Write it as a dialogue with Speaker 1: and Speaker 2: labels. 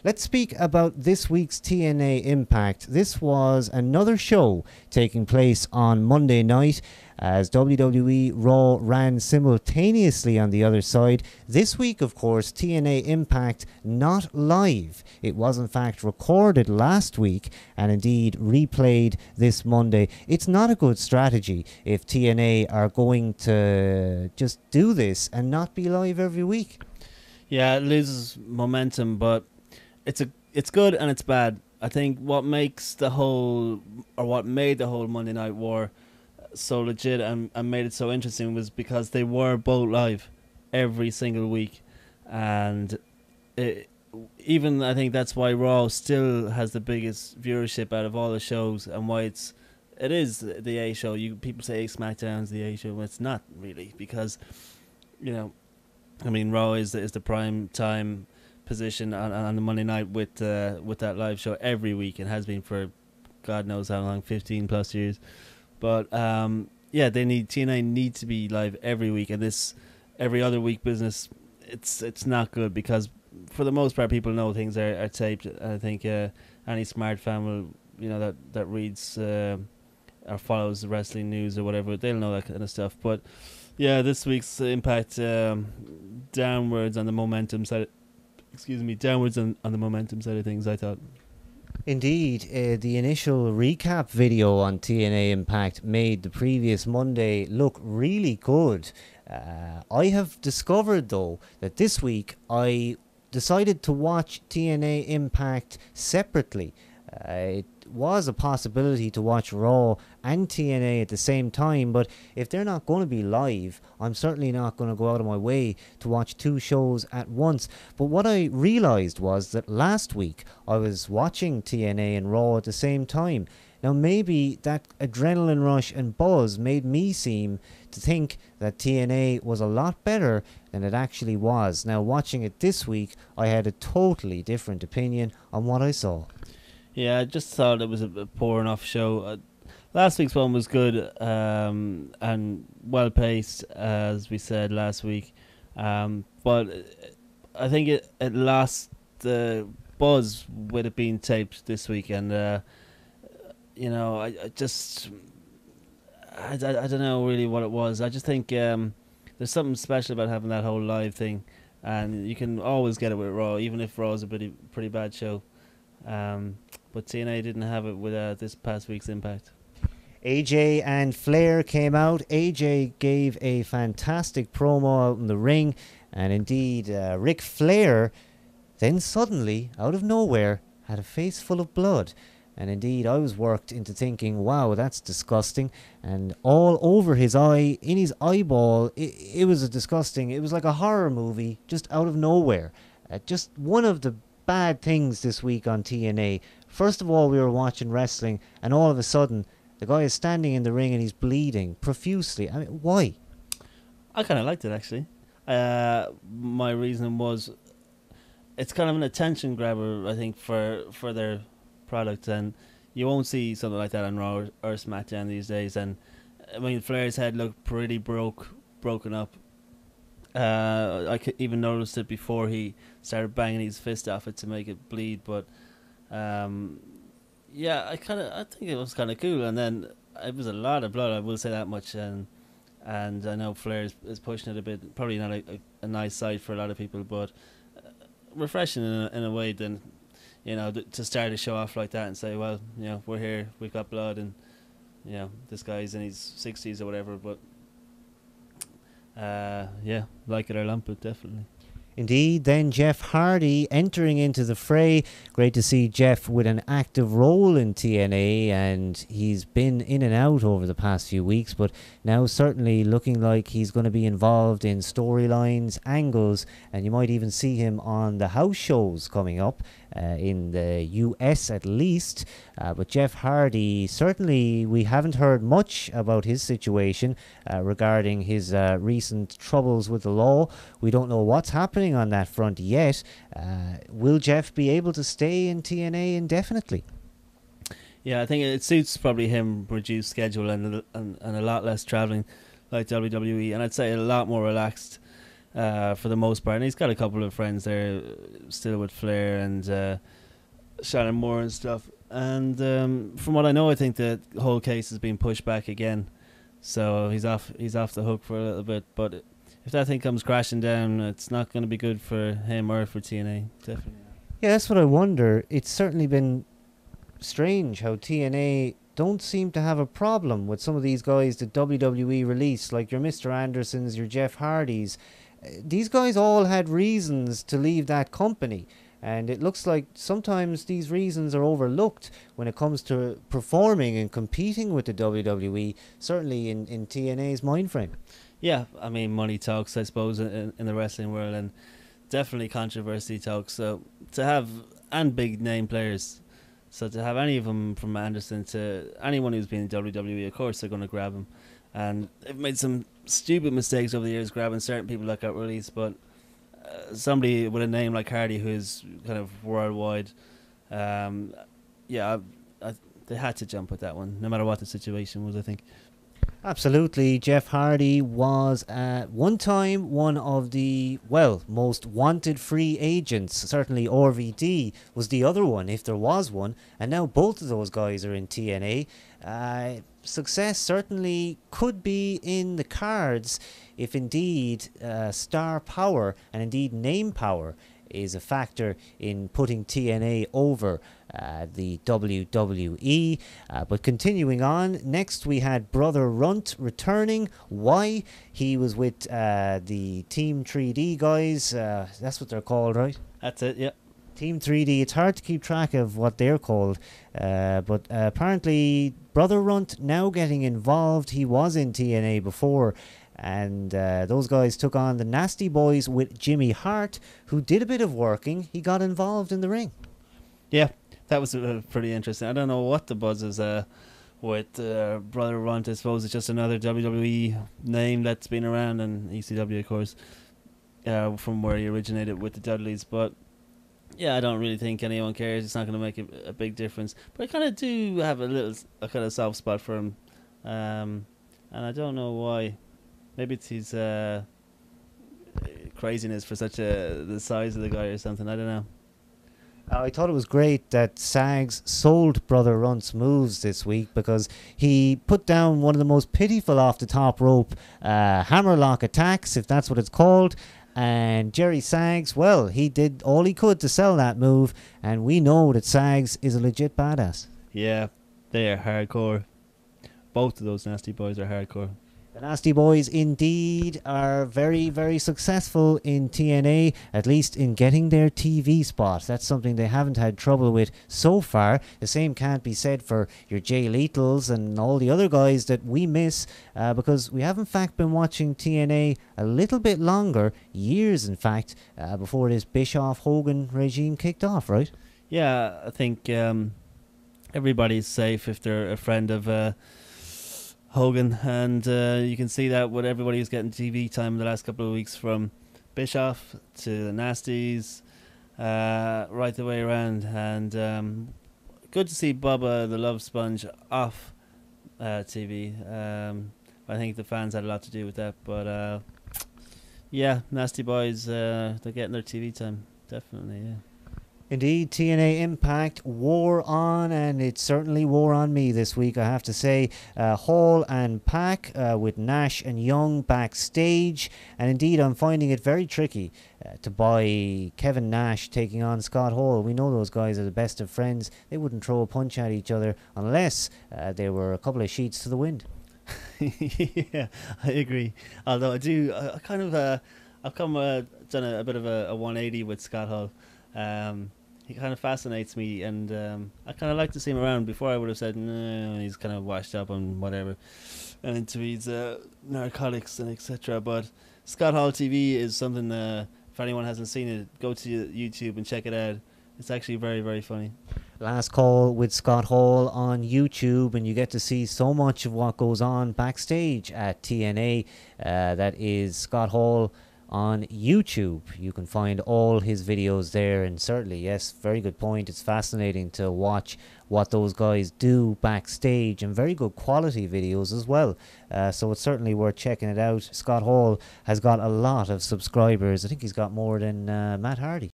Speaker 1: let's speak about this week's TNA Impact. This was another show taking place on Monday night as WWE Raw ran simultaneously on the other side. This week, of course, TNA Impact not live. It was in fact recorded last week and indeed replayed this Monday. It's not a good strategy if TNA are going to just do this and not be live every week.
Speaker 2: Yeah, it loses momentum, but it's good and it's bad. I think what makes what made the whole Monday Night War so legit and made it so interesting was because they were both live every single week, and even I think that's why Raw still has the biggest viewership out of all the shows, and why it is the A show. People say SmackDown's the A show, but it's not really, because Raw is the prime time position on the Monday night with that live show every week, and has been for God knows how long, 15 plus years. But TNA need to be live every week, and this every other week business, it's not good, because for the most part people know things are taped. I think any smart fan will, that reads or follows the wrestling news or whatever, they'll know that kind of stuff. But yeah, this week's Impact downwards on the momentum side. Downwards on the momentum side of things, I thought.
Speaker 1: Indeed, the initial recap video on TNA Impact made the previous Monday look really good. I have discovered, though, that this week I decided to watch TNA Impact separately. It was a possibility to watch Raw and TNA at the same time, but if they're not going to be live, I'm certainly not going to go out of my way to watch two shows at once. But what I realised was that last week I was watching TNA and Raw at the same time. Now maybe that adrenaline rush and buzz made me seem to think that TNA was a lot better than it actually was. Now watching it this week, I had a totally different opinion on what I saw.
Speaker 2: Yeah, I just thought it was a poor enough show. Last week's one was good and well paced, as we said last week. But I think it lost the buzz with it being taped this week, and I don't know really what it was. I just think there's something special about having that whole live thing, and you can always get it with Raw, even if Raw is a pretty bad show. But TNA didn't have it with this past week's Impact.
Speaker 1: AJ and Flair came out. AJ gave a fantastic promo out in the ring, and indeed Ric Flair then suddenly, out of nowhere, had a face full of blood. And indeed I was worked into thinking, wow, that's disgusting. And all over his eye, in his eyeball, it was it was like a horror movie just out of nowhere. Just one of the bad things this week on TNA. First of all, we were watching wrestling, and all of a sudden the guy is standing in the ring and he's bleeding profusely. I mean, why?
Speaker 2: I kind of liked it, actually. My reason was it's kind of an attention grabber, I think, for their product, and you won't see something like that on Raw or SmackDown these days. And I mean, Flair's head looked pretty broken up. I even noticed it before he started banging his fist off it to make it bleed. But I think it was kind of cool. And then it was a lot of blood, I will say that much. And I know Flair is pushing it a bit. Probably not a nice sight for a lot of people, but refreshing in a way. Then to start a show off like that and say, well, we're here, we've got blood, and this guy's in his 60s or whatever, but like it or lump it, definitely.
Speaker 1: Indeed, then Jeff Hardy entering into the fray. Great to see Jeff with an active role in TNA, and he's been in and out over the past few weeks, but now certainly looking like he's going to be involved in storylines, angles, and you might even see him on the house shows coming up in the US at least. But Jeff Hardy, certainly we haven't heard much about his situation regarding his recent troubles with the law. We don't know what's happening on that front yet. Will Jeff be able to stay in TNA indefinitely?
Speaker 2: Yeah, I think it suits probably him, reduced schedule and a lot less traveling like WWE, and I'd say a lot more relaxed. for the most part. And he's got a couple of friends there still with Flair and Shannon Moore and stuff. And from what I know, I think the whole case has been pushed back again. So he's off the hook for a little bit. But if that thing comes crashing down, it's not going to be good for him or for TNA. Definitely.
Speaker 1: Yeah, that's what I wonder. It's certainly been strange how TNA don't seem to have a problem with some of these guys that WWE release, like your Mr. Andersons, your Jeff Hardys. These guys all had reasons to leave that company. And it looks like sometimes these reasons are overlooked when it comes to performing and competing with the WWE, certainly in TNA's mind frame.
Speaker 2: Yeah, I mean, money talks, I suppose, in the wrestling world, and definitely controversy talks. So to have, and big name players, so to have any of them from Anderson to anyone who's been in WWE, of course they're going to grab him. And they've made some stupid mistakes over the years grabbing certain people that got released, but somebody with a name like Hardy, who's kind of worldwide, yeah, they had to jump at that one, no matter what the situation was, I think.
Speaker 1: Absolutely. Jeff Hardy was at one time one of the, well, most wanted free agents. Certainly RVD was the other one, if there was one. And now both of those guys are in TNA. Success certainly could be in the cards if indeed star power and indeed name power is a factor in putting TNA over the WWE. But continuing on, next we had Brother Runt returning. Why? He was with the Team 3D guys. That's what they're called, right?
Speaker 2: That's it, yeah.
Speaker 1: Team 3D. It's hard to keep track of what they're called. But apparently Brother Runt now getting involved. He was in TNA before. And those guys took on the Nasty Boys with Jimmy Hart, who did a bit of working. He got involved in the ring.
Speaker 2: Yeah, that was pretty interesting. I don't know what the buzz is with Brother Runt. I suppose it's just another WWE name that's been around, and ECW, of course, from where he originated with the Dudleys. But yeah, I don't really think anyone cares. It's not going to make a big difference. But I kind of do have a kind of soft spot for him, and I don't know why. Maybe it's his craziness for the size of the guy or something. I don't know.
Speaker 1: I thought it was great that Sags sold Brother Runt's moves this week, because he put down one of the most pitiful off the top rope hammerlock attacks, if that's what it's called. And Jerry Sags, well, he did all he could to sell that move, and we know that Sags is a legit badass.
Speaker 2: Yeah, they are hardcore. Both of those Nasty Boys are hardcore.
Speaker 1: The Nasty Boys indeed are very, very successful in TNA, at least in getting their TV spot. That's something they haven't had trouble with so far. The same can't be said for your Jay Lethals and all the other guys that we miss, because we have in fact been watching TNA a little bit longer, years in fact, before this Bischoff-Hogan regime kicked off, right?
Speaker 2: Yeah, I think everybody's safe if they're a friend of Hogan, and you can see that with everybody who's getting TV time in the last couple of weeks, from Bischoff to the Nasties, right the way around. And good to see Bubba the Love Sponge off TV. I think the fans had a lot to do with that, but yeah, Nasty Boys, they're getting their TV time, definitely, yeah.
Speaker 1: Indeed, TNA Impact wore on, and it certainly wore on me this week, I have to say. Hall and Pack with Nash and Young backstage, and indeed I'm finding it very tricky to buy Kevin Nash taking on Scott Hall. We know those guys are the best of friends. They wouldn't throw a punch at each other unless they were a couple of sheets to the wind.
Speaker 2: Yeah, I agree. Although I've done a bit of a 180 with Scott Hall. He kind of fascinates me, and I kind of like to see him around. Before I would have said, no, he's kind of washed up on whatever, and into his narcotics and etc. But Scott Hall TV is something, if anyone hasn't seen it, go to YouTube and check it out. It's actually very, very funny.
Speaker 1: Last Call with Scott Hall on YouTube, and you get to see so much of what goes on backstage at TNA. That is Scott Hall on YouTube. You can find all his videos there, and certainly, yes, very good point. It's fascinating to watch what those guys do backstage, and very good quality videos as well. So it's certainly worth checking it out. Scott Hall has got a lot of subscribers. I think he's got more than Matt Hardy.